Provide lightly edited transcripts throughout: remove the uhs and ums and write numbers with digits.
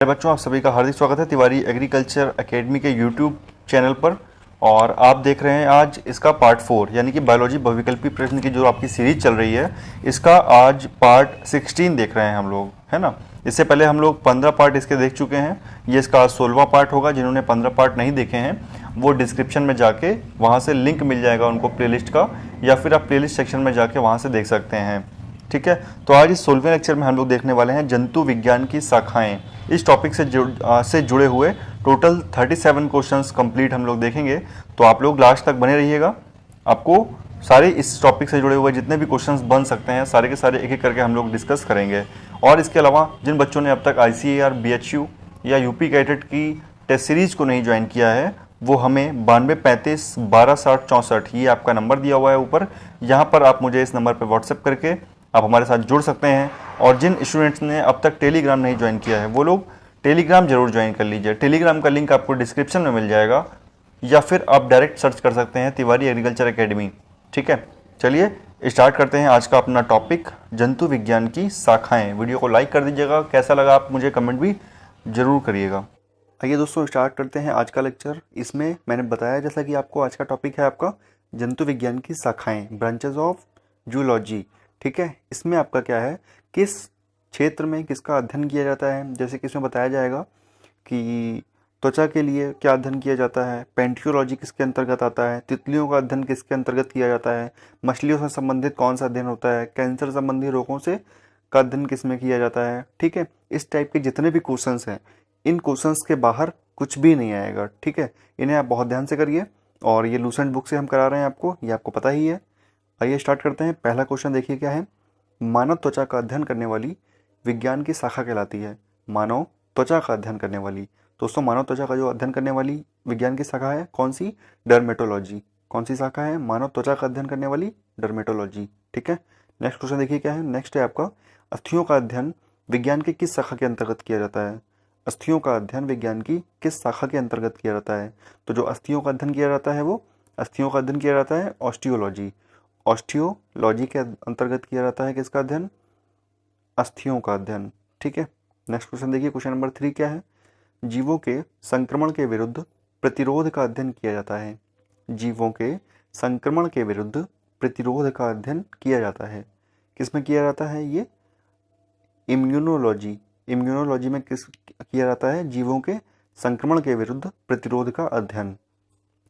बच्चों, आप सभी का हार्दिक स्वागत है तिवारी एग्रीकल्चर एकेडमी के यूट्यूब चैनल पर। और आप देख रहे हैं आज इसका पार्ट 4 यानी कि बायोलॉजी बहुविकल्पी प्रश्न की जो आपकी सीरीज चल रही है, इसका आज पार्ट 16 देख रहे हैं हम लोग, है ना। इससे पहले हम लोग 15 पार्ट इसके देख चुके हैं। ये इसका आज 16वां पार्ट होगा। जिन्होंने 15 पार्ट नहीं देखे हैं वो डिस्क्रिप्शन में जाके वहाँ से लिंक मिल जाएगा उनको प्लेलिस्ट का, या फिर आप प्लेलिस्ट सेक्शन में जाके वहाँ से देख सकते हैं। ठीक है, तो आज इस 16वें लेक्चर में हम लोग देखने वाले हैं जंतु विज्ञान की शाखाएं। इस टॉपिक से जुड़े हुए टोटल 37 क्वेश्चंस कंप्लीट हम लोग देखेंगे। तो आप लोग लास्ट तक बने रहिएगा। आपको सारे इस टॉपिक से जुड़े हुए जितने भी क्वेश्चंस बन सकते हैं सारे के सारे एक एक करके हम लोग डिस्कस करेंगे। और इसके अलावा जिन बच्चों ने अब तक ICAR, BHU या यूपी कैडेट की टेस्ट सीरीज को नहीं ज्वाइन किया है वो हमें 9235126064 ये आपका नंबर दिया हुआ है ऊपर। यहाँ पर आप मुझे इस नंबर पर व्हाट्सएप करके आप हमारे साथ जुड़ सकते हैं। और जिन स्टूडेंट्स ने अब तक टेलीग्राम नहीं ज्वाइन किया है वो लोग टेलीग्राम जरूर ज्वाइन कर लीजिए। टेलीग्राम का लिंक आपको डिस्क्रिप्शन में मिल जाएगा, या फिर आप डायरेक्ट सर्च कर सकते हैं तिवारी एग्रीकल्चर एकेडमी। ठीक है, चलिए स्टार्ट करते हैं आज का अपना टॉपिक, जंतु विज्ञान की शाखाएं। वीडियो को लाइक कर दीजिएगा, कैसा लगा आप मुझे कमेंट भी जरूर करिएगा। आइए दोस्तों स्टार्ट करते हैं आज का लेक्चर। इसमें मैंने बताया जैसा कि आपको आज का टॉपिक है आपका जंतु विज्ञान की शाखाएं, ब्रांचेज ऑफ जूलॉजी। ठीक है, इसमें आपका क्या है, किस क्षेत्र में किसका अध्ययन किया जाता है। जैसे कि इसमें बताया जाएगा कि त्वचा के लिए क्या अध्ययन किया जाता है, पेंटियोलॉजी किसके अंतर्गत आता है, तितलियों का अध्ययन किसके अंतर्गत किया जाता है, मछलियों से संबंधित कौन सा अध्ययन होता है, कैंसर संबंधी रोगों से का अध्ययन किस में किया जाता है। ठीक है, इस टाइप के जितने भी क्वेश्चंस हैं इन क्वेश्चंस के बाहर कुछ भी नहीं आएगा। ठीक है, इन्हें आप बहुत ध्यान से करिए। और ये लूसेंट बुक से हम करा रहे हैं आपको, ये आपको पता ही है। आइए स्टार्ट करते हैं। पहला क्वेश्चन देखिए क्या है, मानव त्वचा का अध्ययन करने वाली विज्ञान की शाखा कहलाती है। मानव त्वचा का अध्ययन करने वाली, दोस्तों मानव त्वचा का जो अध्ययन करने वाली विज्ञान की शाखा है कौन सी, डर्मेटोलॉजी। कौन सी शाखा है, मानव त्वचा का अध्ययन करने वाली डर्मेटोलॉजी। ठीक है, नेक्स्ट क्वेश्चन देखिए क्या है। नेक्स्ट है आपका, अस्थियों का अध्ययन विज्ञान की किस शाखा के अंतर्गत किया जाता है। अस्थियों का अध्ययन विज्ञान की किस शाखा के अंतर्गत किया जाता है। तो जो अस्थियों का अध्ययन किया जाता है वो अस्थियों का अध्ययन किया जाता है ऑस्टियोलॉजी। ऑस्टियोलॉजी के अंतर्गत किया जाता है किसका अध्ययन, अस्थियों का अध्ययन। ठीक है, नेक्स्ट क्वेश्चन देखिए, क्वेश्चन नंबर 3 क्या है, जीवों के संक्रमण के विरुद्ध प्रतिरोध का अध्ययन किया जाता है। जीवों के संक्रमण के विरुद्ध प्रतिरोध का अध्ययन किया जाता है, किस में किया जाता है, ये इम्यूनोलॉजी। इम्यूनोलॉजी में किस किया जाता है, जीवों के संक्रमण के विरुद्ध प्रतिरोध का अध्ययन।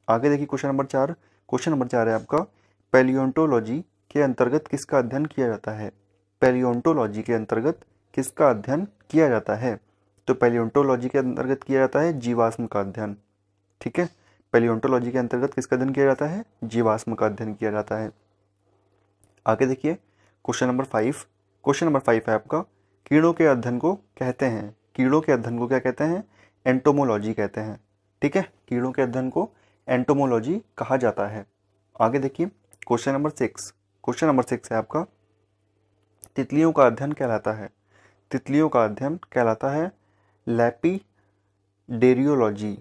आगे देखिए क्वेश्चन नंबर 4। क्वेश्चन नंबर 4 है आपका, पैलियोंटोलॉजी के अंतर्गत किसका अध्ययन किया जाता है। पैलियोंटोलॉजी के अंतर्गत किसका अध्ययन किया जाता है। तो पैलियोंटोलॉजी के अंतर्गत किया जाता है जीवाश्म का अध्ययन। ठीक है, पैलियोंटोलॉजी के अंतर्गत किसका अध्ययन किया जाता है, जीवाश्म का अध्ययन किया जाता है। आगे देखिए क्वेश्चन नंबर 5। क्वेश्चन नंबर 5 है आपका, कीड़ों के अध्ययन को कहते हैं, कीड़ों के अध्ययन को क्या कहते हैं, एंटोमोलॉजी कहते हैं। ठीक है, कीड़ों के अध्ययन को एंटोमोलॉजी कहा जाता है। आगे देखिए क्वेश्चन नंबर 6। क्वेश्चन नंबर 6 है आपका, तितलियों का अध्ययन कहलाता है, तितलियों का अध्ययन कहलाता है लैपिडेरियोलॉजी।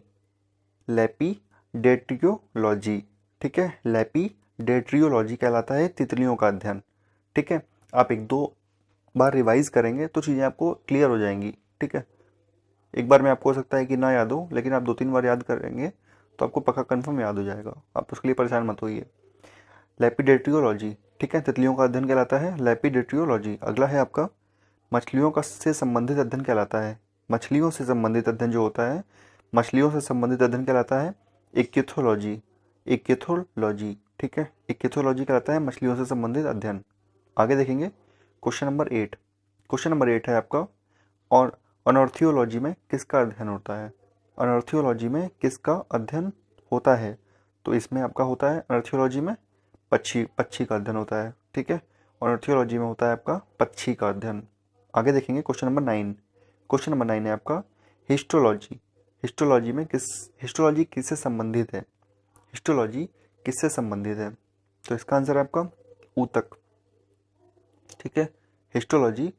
लैपिडेरियोलॉजी, ठीक है, लैपिडेरियोलॉजी कहलाता है तितलियों का अध्ययन। ठीक है, आप 1-2 बार रिवाइज करेंगे तो चीज़ें आपको क्लियर हो जाएंगी। ठीक है, एक बार में आपको हो सकता है कि ना याद हो, लेकिन आप 2-3 बार याद करेंगे तो आपको पक्का कंफर्म याद हो जाएगा। आप उसके लिए परेशान मत होइए। लैपिडेरियोलॉजी, ठीक है, तितलियों का अध्ययन कहलाता है लैपिडेरियोलॉजी। अगला है आपका, मछलियों का से संबंधित अध्ययन कहलाता है। मछलियों से संबंधित अध्ययन जो होता है, मछलियों से संबंधित अध्ययन कहलाता है इक्थियोलॉजी। इक्थियोलॉजी, ठीक है, इक्थियोलॉजी कहलाता है मछलियों से संबंधित अध्ययन। आगे देखेंगे क्वेश्चन नंबर 8। क्वेश्चन नंबर 8 है आपका, और अनॉर्थियोलॉजी में किसका अध्ययन होता है। अनॉर्थियोलॉजी में किसका अध्ययन होता है। तो इसमें आपका होता है अनॉर्थियोलॉजी में पक्षी का अध्ययन होता है। ठीक है, अनॉर्थियोलॉजी में होता है आपका पक्षी का अध्ययन। आगे देखेंगे क्वेश्चन नंबर 9। क्वेश्चन नंबर 9 है आपका, हिस्टोलॉजी। हिस्टोलॉजी में हिस्टोलॉजी किससे संबंधित है। हिस्टोलॉजी किससे संबंधित है। तो इसका आंसर है आपका ऊतक। ठीक है, हिस्टोलॉजी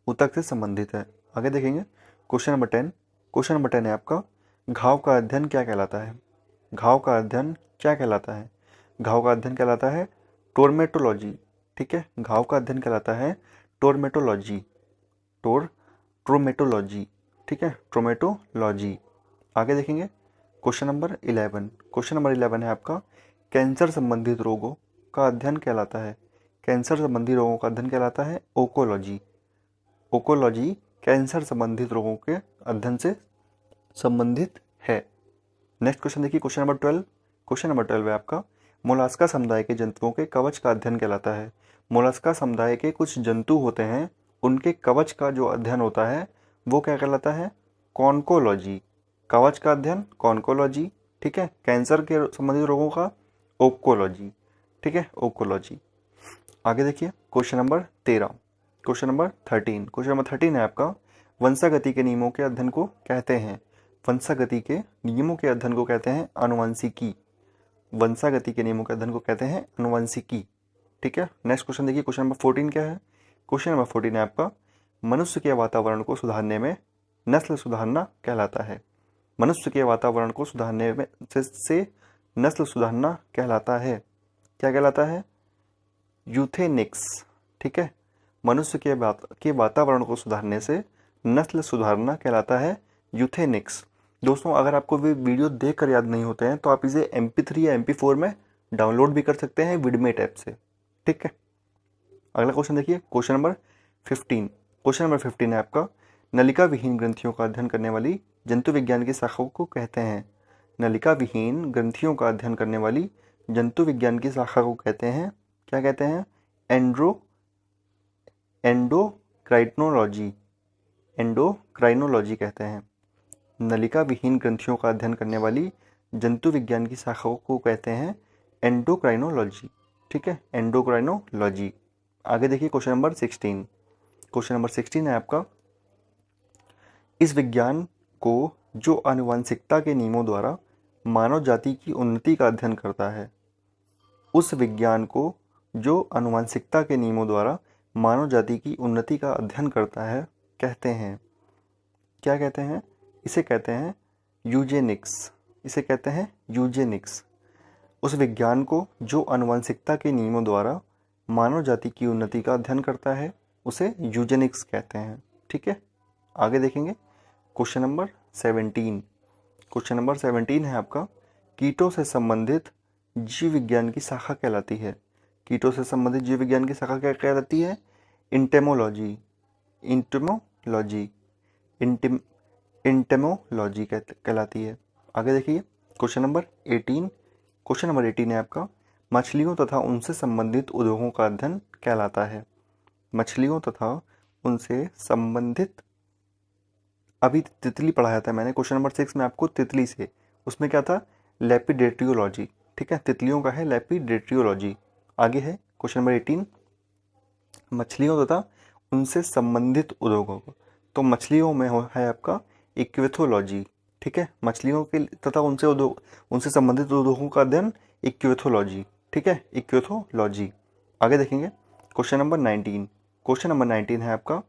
ऊतक से संबंधित है। आगे देखेंगे क्वेश्चन नंबर 10। क्वेश्चन नंबर 10 है आपका, घाव का अध्ययन क्या कहलाता है। घाव का अध्ययन क्या कहलाता है। घाव का अध्ययन कहलाता है टोर्मेटोलॉजी। ठीक है, घाव का अध्ययन कहलाता है टोर्मेटोलॉजी। ट्रोमेटोलॉजी। ठीक है, ट्रोमेटोलॉजी। आगे देखेंगे क्वेश्चन नंबर 11। क्वेश्चन नंबर 11 है आपका, कैंसर संबंधित रोगों का अध्ययन कहलाता है। कैंसर संबंधी रोगों का अध्ययन कहलाता है ओकोलॉजी। ओकोलॉजी कैंसर संबंधित रोगों के अध्ययन से संबंधित है। नेक्स्ट क्वेश्चन देखिए, क्वेश्चन नंबर 12। क्वेश्चन नंबर 12 है आपका, मोलास्का समुदाय के जंतुओं के कवच का अध्ययन कहलाता है। मोलास्का समुदाय के कुछ जंतु होते हैं, उनके कवच का जो अध्ययन होता है वो क्या कहलाता है? कॉन्कोलॉजी। कवच का अध्ययन कॉन्कोलॉजी। ठीक है, कैंसर के संबंधित रोगों का ओकोलॉजी। ठीक है, ओकोलॉजी। आगे देखिए question number 13। Question number 13। Question number 13 है आपका, वंशागति के नियमों के अध्ययन को कहते हैं। वंशागति के नियमों के अध्ययन को कहते हैं आनुवंशिकी। वंशागति के नियमों के अध्ययन को कहते हैं आनुवंशिकी। ठीक है, नेक्स्ट क्वेश्चन देखिए, क्वेश्चन नंबर 14 क्या है? क्वेश्चन नंबर 14 है आपका, मनुष्य के वातावरण को सुधारने में नस्ल सुधारना कहलाता है। मनुष्य के वातावरण को सुधारने में से नस्ल सुधारना कहलाता है। क्या कहलाता है? यूथेनिक्स। ठीक है, मनुष्य के वातावरण को सुधारने से नस्ल सुधारना कहलाता है यूथेनिक्स। दोस्तों, अगर आपको भी वीडियो देख कर याद नहीं होते हैं तो आप इसे MP3 या MP4 में डाउनलोड भी कर सकते हैं विडमेट ऐप से। ठीक है, अगला क्वेश्चन देखिए, क्वेश्चन नंबर 15। क्वेश्चन नंबर 15 है आपका, नलिका विहीन ग्रंथियों का अध्ययन करने वाली जंतु विज्ञान की शाखा को कहते हैं। नलिका विहीन ग्रंथियों का अध्ययन करने वाली जंतु विज्ञान की शाखा को कहते हैं, क्या कहते हैं? एंडोक्राइनोलॉजी। एंडोक्राइनोलॉजी कहते हैं। नलिका विहीन ग्रंथियों का अध्ययन करने वाली जंतु विज्ञान की शाखाओं को कहते हैं एंडोक्राइनोलॉजी। ठीक है, एंडोक्राइनोलॉजी। आगे देखिए क्वेश्चन नंबर 16। क्वेश्चन नंबर 16 है आपका, इस विज्ञान को जो आनुवंशिकता के नियमों द्वारा मानव जाति की उन्नति का अध्ययन करता है। उस विज्ञान को जो आनुवंशिकता के नियमों द्वारा मानव जाति की उन्नति का अध्ययन करता है कहते हैं, क्या कहते हैं? इसे कहते हैं यूजेनिक्स। इसे कहते हैं यूजेनिक्स। उस विज्ञान को जो आनुवंशिकता के नियमों द्वारा मानव जाति की उन्नति का अध्ययन करता है उसे यूजेनिक्स कहते हैं। ठीक है, आगे देखेंगे क्वेश्चन नंबर 17। क्वेश्चन नंबर 17 है आपका, कीटों से संबंधित जीव विज्ञान की शाखा कहलाती है। कीटों से संबंधित जीव विज्ञान की शाखा क्या कहलाती है? इंटेमोलॉजी। इंटेमोलॉजी। इंटेमोलॉजी कहलाती है। आगे देखिए क्वेश्चन नंबर 18। क्वेश्चन नंबर 18 है आपका, मछलियों तथा उनसे संबंधित उद्योगों का अध्ययन कहलाता है। मछलियों तथा उनसे संबंधित, अभी तितली पढ़ाया था मैंने क्वेश्चन नंबर 6 में आपको तितली से, उसमें क्या था? लेपिडेट्रियोलॉजी। ठीक है, तितलियों का है लेपिडेट्रियोलॉजी। आगे है क्वेश्चन नंबर 18, मछलियों तथा उनसे संबंधित उद्योगों को, तो मछलियों में है आपका इक्वेथोलॉजी। ठीक है, मछलियों के तथा उनसे संबंधित उद्योगों का अध्ययन इक्वेथोलॉजी। ठीक है, इक्वेथोलॉजी। आगे देखेंगे क्वेश्चन नंबर 19। क्वेश्चन नंबर 19 है आपका,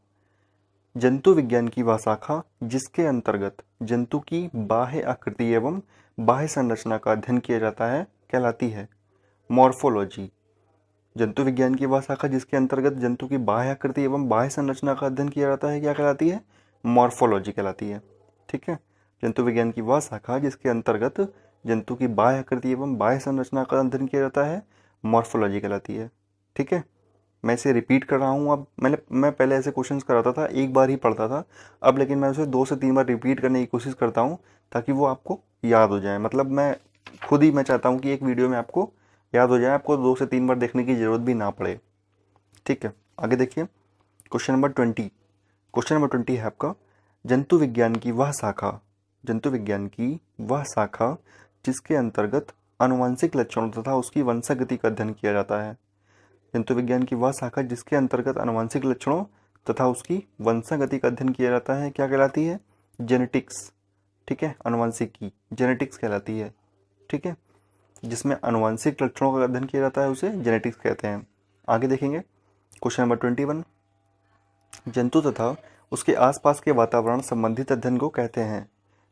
जंतु विज्ञान की वह शाखा जिसके अंतर्गत जंतु की बाह्य आकृति एवं बाह्य संरचना का अध्ययन किया जाता है कहलाती है मॉर्फोलॉजी। जंतु विज्ञान की वह शाखा जिसके अंतर्गत जंतु की बाह्य आकृति एवं बाह्य संरचना का अध्ययन किया जाता है क्या कहलाती है? मॉर्फोलॉजी कहलाती है। ठीक है, जंतु विज्ञान की वह शाखा जिसके अंतर्गत जंतु की बाह्य आकृति एवं बाह्य संरचना का अध्ययन किया जाता है मॉर्फोलॉजी कहलाती है। ठीक है, मैं इसे रिपीट कर रहा हूँ। अब मैं पहले ऐसे क्वेश्चंस कराता था, एक बार ही पढ़ता था, अब लेकिन मैं उसे 2 से 3 बार रिपीट करने की कोशिश करता हूँ ताकि वो आपको याद हो जाए। मतलब मैं चाहता हूँ कि एक वीडियो में आपको याद हो जाए, आपको 2 से 3 बार देखने की ज़रूरत भी ना पड़े। ठीक है, आगे देखिए क्वेश्चन नंबर 20। क्वेश्चन नंबर 20 है आपका, जंतु विज्ञान की वह शाखा जिसके अंतर्गत आनुवंशिक लक्षणों तथा उसकी वंशागति का अध्ययन किया जाता है। जंतु विज्ञान की वह शाखा जिसके अंतर्गत आनुवंशिक लक्षणों तथा उसकी वंशागति का अध्ययन किया जाता है क्या कहलाती है? जेनेटिक्स। ठीक है, आनुवंशिकी जेनेटिक्स कहलाती है। ठीक है, जिसमें आनुवंशिक लक्षणों का अध्ययन किया जाता है उसे जेनेटिक्स कहते हैं। आगे देखेंगे क्वेश्चन नंबर 21, जंतु तथा उसके आसपास के वातावरण संबंधित अध्ययन को कहते हैं।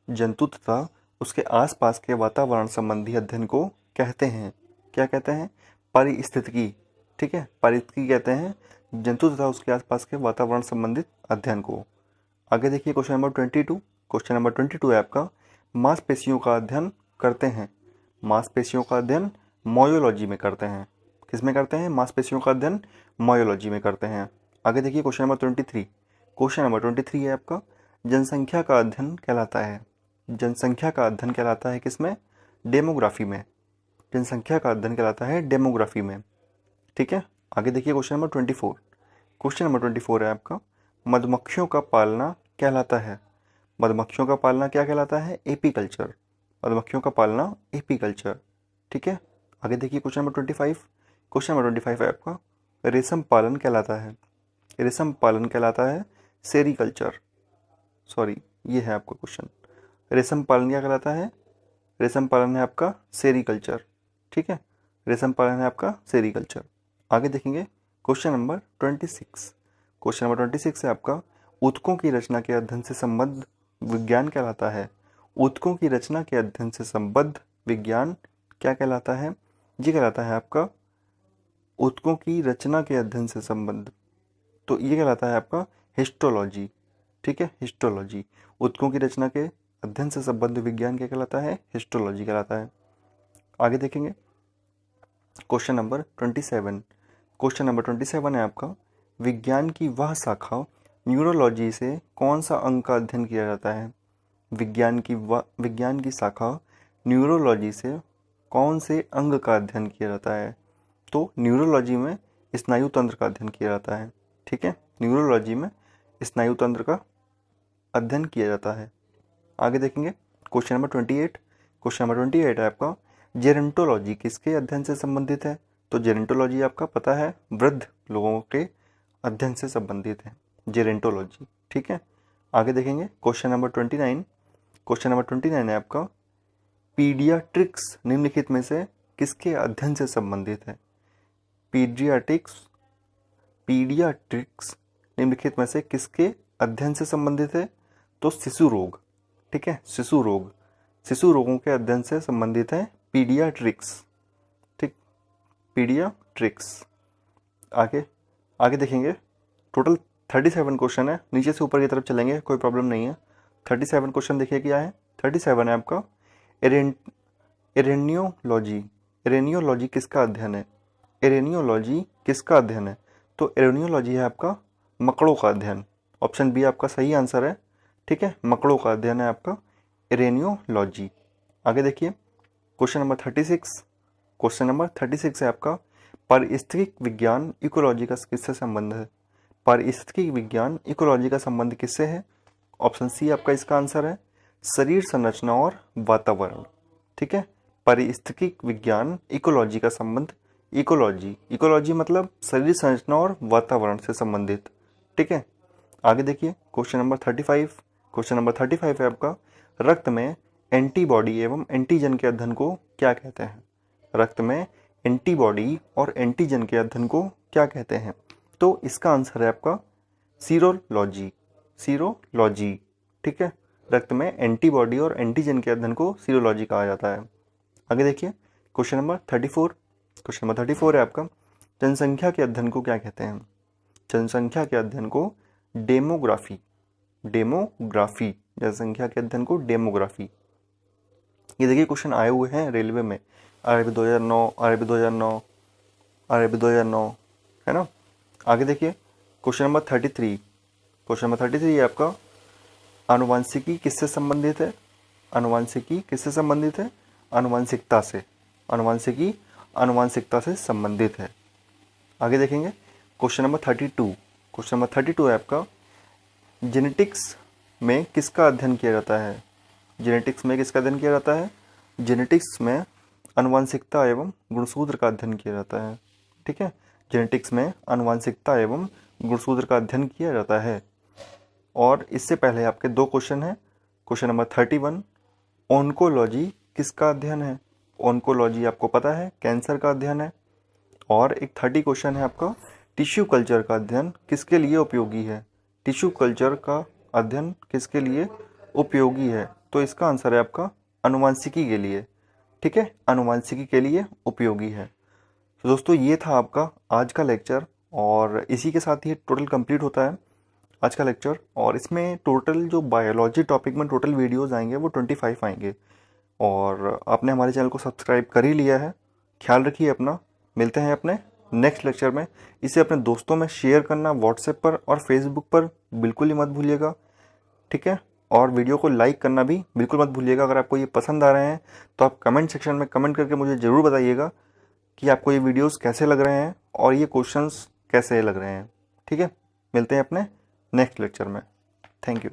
जंतु तथा उसके आसपास के वातावरण संबंधी अध्ययन को कहते हैं, क्या कहते हैं? पारिस्थितिकी। ठीक है, पारिस्थितिकी कहते हैं जंतु तथा उसके आसपास के वातावरण संबंधित अध्ययन को। आगे देखिए क्वेश्चन नंबर 22। क्वेश्चन नंबर 22 है आपका, मांसपेशियों का अध्ययन करते हैं। मांसपेशियों का अध्ययन मायोलॉजी में करते हैं। किस में करते हैं? मांसपेशियों का अध्ययन मायोलॉजी में करते हैं। आगे देखिए क्वेश्चन नंबर 23। क्वेश्चन नंबर 23 है आपका, जनसंख्या का अध्ययन कहलाता है। जनसंख्या का अध्ययन कहलाता है किसमें? डेमोग्राफी में। जनसंख्या का अध्ययन कहलाता है डेमोग्राफी में। ठीक है, आगे देखिए क्वेश्चन नंबर 24। क्वेश्चन नंबर 24 है आपका, मधुमक्खियों का पालना कहलाता है। मधुमक्खियों का पालना क्या कहलाता है? एपीकल्चर। मधुमक्खियों का पालना एपीकल्चर। ठीक है, आगे देखिए क्वेश्चन नंबर 25। क्वेश्चन नंबर 25 है आपका, रेशम पालन कहलाता है। रेशम पालन कहलाता है सेरीकल्चर। सॉरी, ये है आपका क्वेश्चन। रेशम पालन क्या कहलाता है? रेशम पालन है आपका सेरीकल्चर। ठीक है, रेशम पालन है आपका सेरीकल्चर। आगे देखेंगे क्वेश्चन नंबर 26। क्वेश्चन नंबर 26 है आपका, ऊतकों की रचना के अध्ययन से संबद्ध विज्ञान कहलाता है। ऊतकों की रचना के अध्ययन से संबद्ध विज्ञान क्या कहलाता है? ये कहलाता है आपका ऊतकों की रचना के अध्ययन से संबद्ध, तो ये कहलाता है आपका हिस्टोलॉजी। ठीक है, हिस्टोलॉजी। ऊतकों की रचना के अध्ययन से संबद्ध विज्ञान क्या कहलाता है? हिस्टोलॉजी कहलाता है। आगे देखेंगे क्वेश्चन नंबर 27। क्वेश्चन नंबर 27 है आपका, विज्ञान की वह शाखा न्यूरोलॉजी से कौन सा अंग का अध्ययन किया जाता है? विज्ञान की शाखा न्यूरोलॉजी से कौन से अंग का अध्ययन किया जाता है? तो न्यूरोलॉजी में स्नायु तंत्र का अध्ययन किया जाता है। ठीक है, न्यूरोलॉजी में स्नायु तंत्र का अध्ययन किया जाता है। आगे देखेंगे क्वेश्चन नंबर 28। क्वेश्चन नंबर 28 है आपका, जेरेंटोलॉजी किसके अध्ययन से संबंधित है? तो जेरेंटोलॉजी आपका पता है वृद्ध लोगों के अध्ययन से संबंधित है, जेरेंटोलॉजी। ठीक है, आगे देखेंगे क्वेश्चन नंबर 29। क्वेश्चन नंबर 29 है आपका, पीडियाट्रिक्स निम्नलिखित में से किसके अध्ययन से संबंधित है? पीडियाट्रिक्स निम्नलिखित में से किसके अध्ययन से संबंधित है? तो शिशु रोग। ठीक है, शिशु रोग, शिशु रोगों के अध्ययन से संबंधित है पीडियाट्रिक्स। ठीक, पीडियाट्रिक्स। आगे देखेंगे, टोटल 37 क्वेश्चन है, नीचे से ऊपर की तरफ चलेंगे, कोई प्रॉब्लम नहीं है। 37 क्वेश्चन देखिए क्या है। 37 है आपका, एरेनियोलॉजी। एरेनियोलॉजी किसका अध्ययन है? एरेनियोलॉजी किसका अध्ययन है? तो एरेनियोलॉजी है आपका मकड़ों का अध्ययन। ऑप्शन बी आपका सही आंसर है। ठीक है, मकड़ों का अध्ययन है आपका एरेनियोलॉजी। आगे देखिए क्वेश्चन नंबर 36। क्वेश्चन नंबर 36 है आपका, पारिस्थितिक विज्ञान इकोलॉजी का किससे संबंध है? पारिस्थितिक विज्ञान इकोलॉजी का संबंध किससे है? ऑप्शन सी आपका इसका आंसर है शरीर संरचना और वातावरण। ठीक है, पारिस्थितिक विज्ञान इकोलॉजी का संबंध इकोलॉजी मतलब शरीर संरचना और वातावरण से संबंधित। ठीक है, आगे देखिए क्वेश्चन नंबर 35। क्वेश्चन नंबर 35 है आपका, रक्त में एंटीबॉडी एवं एंटीजन के अध्ययन को क्या कहते हैं? रक्त में एंटीबॉडी और एंटीजन के अध्ययन को क्या कहते हैं? तो इसका आंसर है आपका सीरोलॉजी। सीरोलॉजी। ठीक है, रक्त में एंटीबॉडी और एंटीजन के अध्ययन को सीरोलॉजी कहा जाता है। आगे देखिए क्वेश्चन नंबर 34। क्वेश्चन नंबर 34 है आपका, जनसंख्या के अध्ययन को क्या कहते हैं? जनसंख्या के अध्ययन को डेमोग्राफी। डेमोग्राफी, जनसंख्या के अध्ययन को डेमोग्राफी। ये देखिए क्वेश्चन आए हुए हैं रेलवे में, आरआरबी 2009, आरआरबी 2009, आरआरबी 2009, है ना। आगे देखिए क्वेश्चन नंबर 33। क्वेश्चन नंबर 33 है आपका, आनुवंशिकी किससे संबंधित है? आनुवंशिकी किससे संबंधित है? आनुवंशिकता से। आनुवंशिकी आनुवंशिकता से संबंधित है। आगे देखेंगे क्वेश्चन नंबर 32। क्वेश्चन नंबर 32 है आपका, जेनेटिक्स में किसका अध्ययन किया जाता है? जेनेटिक्स में किसका अध्ययन किया जाता है? जेनेटिक्स में आनुवंशिकता एवं गुणसूत्र का अध्ययन किया जाता है। ठीक है, जेनेटिक्स में आनुवंशिकता एवं गुणसूत्र का अध्ययन किया जाता है। और इससे पहले आपके दो क्वेश्चन हैं। क्वेश्चन नंबर 31, ऑन्कोलॉजी किसका अध्ययन है? ऑन्कोलॉजी आपको पता है कैंसर का अध्ययन है। और एक 30 क्वेश्चन है आपका, टिश्यू कल्चर का अध्ययन किसके लिए उपयोगी है? टिश्यू कल्चर का अध्ययन किसके लिए उपयोगी है? तो इसका आंसर है आपका आनुवंशिकी के लिए। ठीक है, आनुवंशिकी के लिए उपयोगी है। तो दोस्तों ये था आपका आज का लेक्चर और इसी के साथ ही टोटल कंप्लीट होता है। आज का लेक्चर। और इसमें टोटल जो बायोलॉजी टॉपिक में टोटल वीडियोज़ आएंगे वो 25 आएंगे। और आपने हमारे चैनल को सब्सक्राइब कर ही लिया है, ख्याल रखिए अपना। मिलते हैं अपने नेक्स्ट लेक्चर में। इसे अपने दोस्तों में शेयर करना व्हाट्सएप पर और फेसबुक पर बिल्कुल ही मत भूलिएगा, ठीक है। और वीडियो को लाइक करना भी बिल्कुल मत भूलिएगा। अगर आपको ये पसंद आ रहे हैं तो आप कमेंट सेक्शन में कमेंट करके मुझे ज़रूर बताइएगा कि आपको ये वीडियोस कैसे लग रहे हैं और ये क्वेश्चंस कैसे लग रहे हैं, ठीक है। मिलते हैं अपने नेक्स्ट लेक्चर में। Thank you.